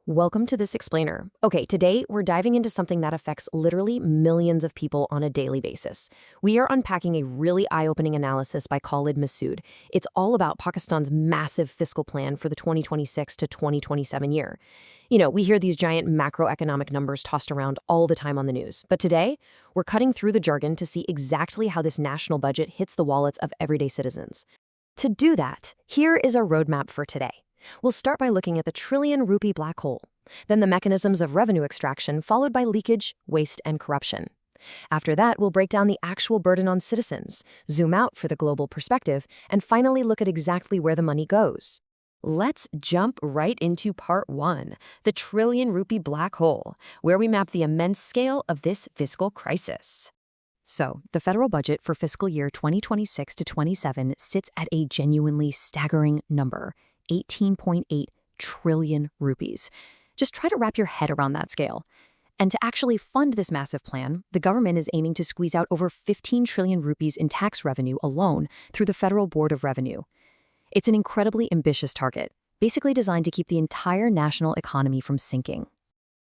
Welcome to this explainer. Okay, today we're diving into something that affects literally millions of people on a daily basis. We are unpacking a really eye-opening analysis by Khalid Masood. It's all about Pakistan's massive fiscal plan for the 2026 to 2027 year. We hear these giant macroeconomic numbers tossed around all the time on the news. But today, we're cutting through the jargon to see exactly how this national budget hits the wallets of everyday citizens. To do that, here is a roadmap for today. We'll start by looking at the trillion-rupee black hole, then the mechanisms of revenue extraction, followed by leakage, waste, and corruption. After that, we'll break down the actual burden on citizens, zoom out for the global perspective, and finally look at exactly where the money goes. Let's jump right into part one, the trillion-rupee black hole, where we map the immense scale of this fiscal crisis. So, the federal budget for fiscal year 2026 to 27 sits at a genuinely staggering number, 18.8 trillion rupees. Just try to wrap your head around that scale. And to actually fund this massive plan, the government is aiming to squeeze out over 15 trillion rupees in tax revenue alone through the Federal Board of Revenue. It's an incredibly ambitious target, basically designed to keep the entire national economy from sinking.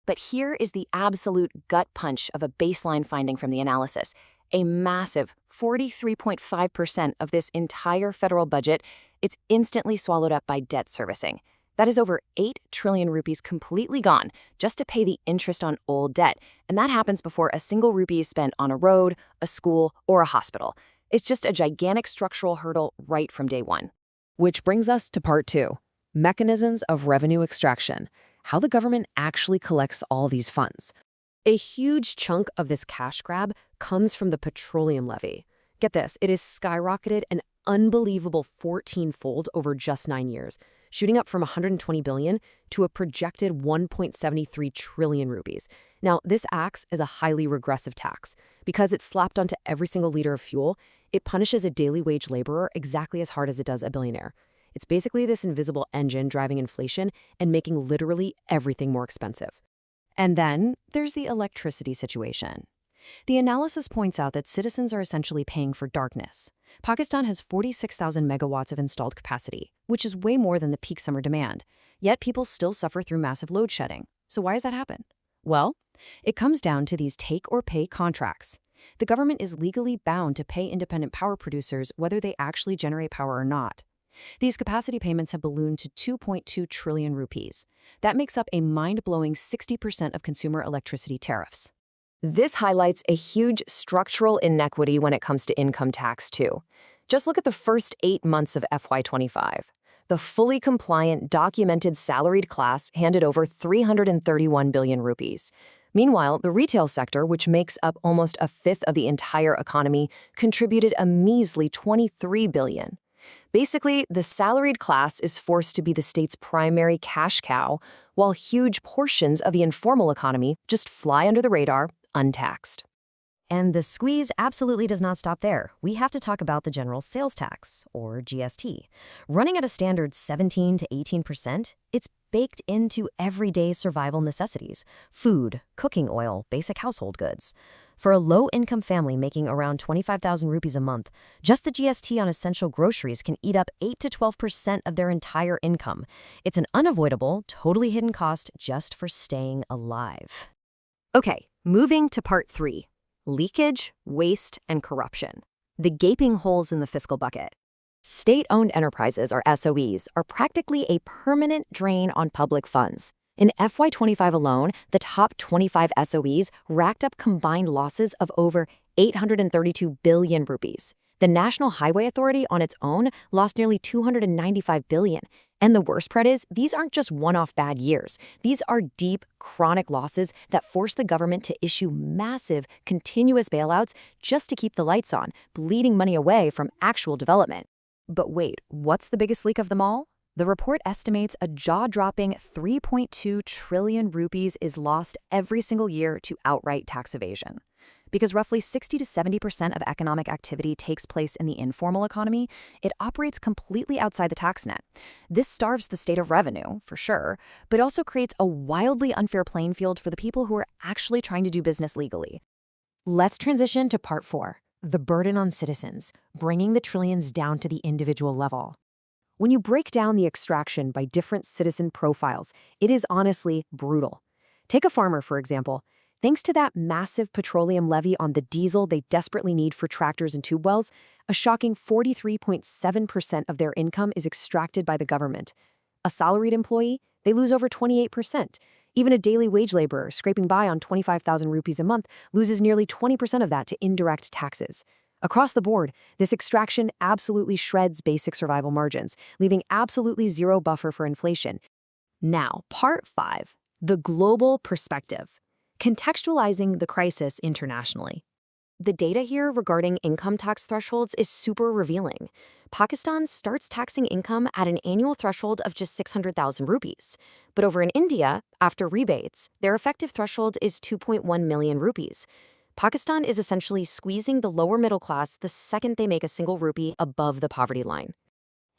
But here is the absolute gut punch of a baseline finding from the analysis. A massive 43.5% of this entire federal budget, it's instantly swallowed up by debt servicing. That is over 8 trillion rupees completely gone just to pay the interest on old debt. And that happens before a single rupee is spent on a road, a school, or a hospital. It's just a gigantic structural hurdle right from day one. Which brings us to part two, mechanisms of revenue extraction, how the government actually collects all these funds. A huge chunk of this cash grab comes from the petroleum levy. Get this, it is skyrocketed an unbelievable 14-fold over just 9 years, shooting up from 120 billion to a projected 1.73 trillion rupees. Now, this acts as a highly regressive tax. Because it's slapped onto every single liter of fuel, it punishes a daily wage laborer exactly as hard as it does a billionaire. It's basically this invisible engine driving inflation and making literally everything more expensive. And then there's the electricity situation. The analysis points out that citizens are essentially paying for darkness. Pakistan has 46,000 megawatts of installed capacity, which is way more than the peak summer demand. Yet people still suffer through massive load shedding. So why does that happen? Well, it comes down to these take-or-pay contracts. The government is legally bound to pay independent power producers whether they actually generate power or not. These capacity payments have ballooned to 2.2 trillion rupees. That makes up a mind-blowing 60% of consumer electricity tariffs. This highlights a huge structural inequity when it comes to income tax, too. Just look at the first 8 months of FY25. The fully compliant, documented salaried class handed over 331 billion rupees. Meanwhile, the retail sector, which makes up almost a fifth of the entire economy, contributed a measly 23 billion. Basically, the salaried class is forced to be the state's primary cash cow, while huge portions of the informal economy just fly under the radar, untaxed. And the squeeze absolutely does not stop there. We have to talk about the general sales tax, or GST. Running at a standard 17 to 18%, it's baked into everyday survival necessities: food, cooking oil, basic household goods. For a low-income family making around 25,000 rupees a month, just the GST on essential groceries can eat up 8 to 12% of their entire income. It's an unavoidable, totally hidden cost just for staying alive. Okay, moving to part three. Leakage, waste, and corruption. The gaping holes in the fiscal bucket. State-owned enterprises, or SOEs, are practically a permanent drain on public funds. In FY25 alone, the top 25 SOEs racked up combined losses of over 832 billion rupees. The National Highway Authority on its own lost nearly 295 billion. And the worst part is, these aren't just one-off bad years. These are deep, chronic losses that force the government to issue massive, continuous bailouts just to keep the lights on, bleeding money away from actual development. But wait, what's the biggest leak of them all? The report estimates a jaw-dropping 3.2 trillion rupees is lost every single year to outright tax evasion. Because roughly 60 to 70% of economic activity takes place in the informal economy, it operates completely outside the tax net. This starves the state of revenue, for sure, but also creates a wildly unfair playing field for the people who are actually trying to do business legally. Let's transition to part four, the burden on citizens, bringing the trillions down to the individual level. When you break down the extraction by different citizen profiles, it is honestly brutal. Take a farmer, for example. Thanks to that massive petroleum levy on the diesel they desperately need for tractors and tube wells, a shocking 43.7% of their income is extracted by the government. A salaried employee, they lose over 28%. Even a daily wage laborer scraping by on 25,000 rupees a month loses nearly 20% of that to indirect taxes. Across the board, this extraction absolutely shreds basic survival margins, leaving absolutely zero buffer for inflation. Now, part 5, the global perspective. Contextualizing the crisis internationally. The data here regarding income tax thresholds is super revealing. Pakistan starts taxing income at an annual threshold of just 600,000 rupees. But over in India, after rebates, their effective threshold is 2.1 million rupees. Pakistan is essentially squeezing the lower middle class the second they make a single rupee above the poverty line.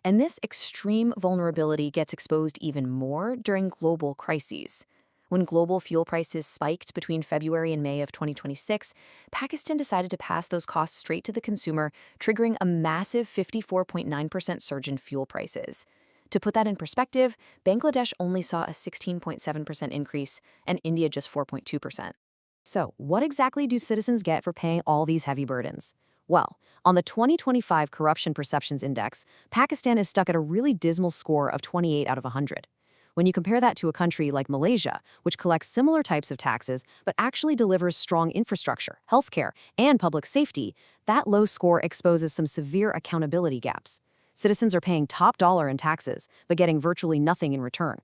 And this extreme vulnerability gets exposed even more during global crises. When global fuel prices spiked between February and May of 2026, Pakistan decided to pass those costs straight to the consumer, triggering a massive 54.9% surge in fuel prices. To put that in perspective, Bangladesh only saw a 16.7% increase, and India just 4.2%. So, what exactly do citizens get for paying all these heavy burdens? Well, on the 2025 Corruption Perceptions Index, Pakistan is stuck at a really dismal score of 28 out of 100. When you compare that to a country like Malaysia, which collects similar types of taxes but actually delivers strong infrastructure, healthcare, and public safety, that low score exposes some severe accountability gaps. Citizens are paying top dollar in taxes, but getting virtually nothing in return.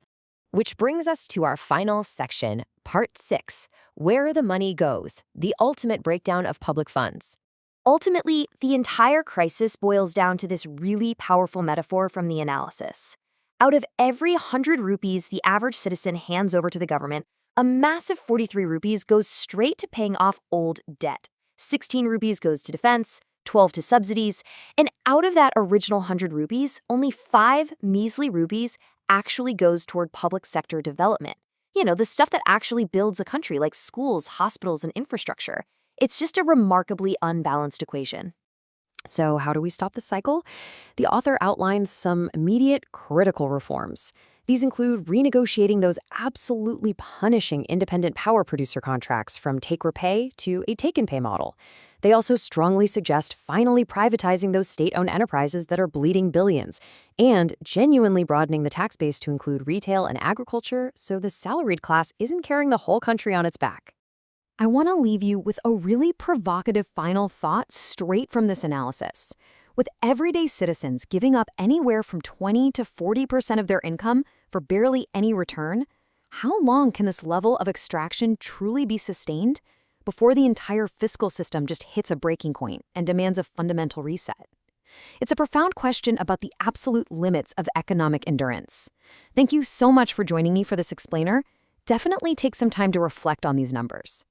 Which brings us to our final section, Part 6, Where the Money Goes, the ultimate breakdown of public funds. Ultimately, the entire crisis boils down to this really powerful metaphor from the analysis. Out of every 100 rupees the average citizen hands over to the government, a massive 43 rupees goes straight to paying off old debt. 16 rupees goes to defense, 12 to subsidies, and out of that original 100 rupees, only 5 measly rupees actually goes toward public sector development. You know, the stuff that actually builds a country, like schools, hospitals, and infrastructure. It's just a remarkably unbalanced equation. So how do we stop this cycle? The author outlines some immediate critical reforms. These include renegotiating those absolutely punishing independent power producer contracts from take-or-pay to a take-and-pay model. They also strongly suggest finally privatizing those state-owned enterprises that are bleeding billions, and genuinely broadening the tax base to include retail and agriculture so the salaried class isn't carrying the whole country on its back. I want to leave you with a really provocative final thought straight from this analysis. With everyday citizens giving up anywhere from 20 to 40% of their income for barely any return, how long can this level of extraction truly be sustained before the entire fiscal system just hits a breaking point and demands a fundamental reset? It's a profound question about the absolute limits of economic endurance. Thank you so much for joining me for this explainer. Definitely take some time to reflect on these numbers.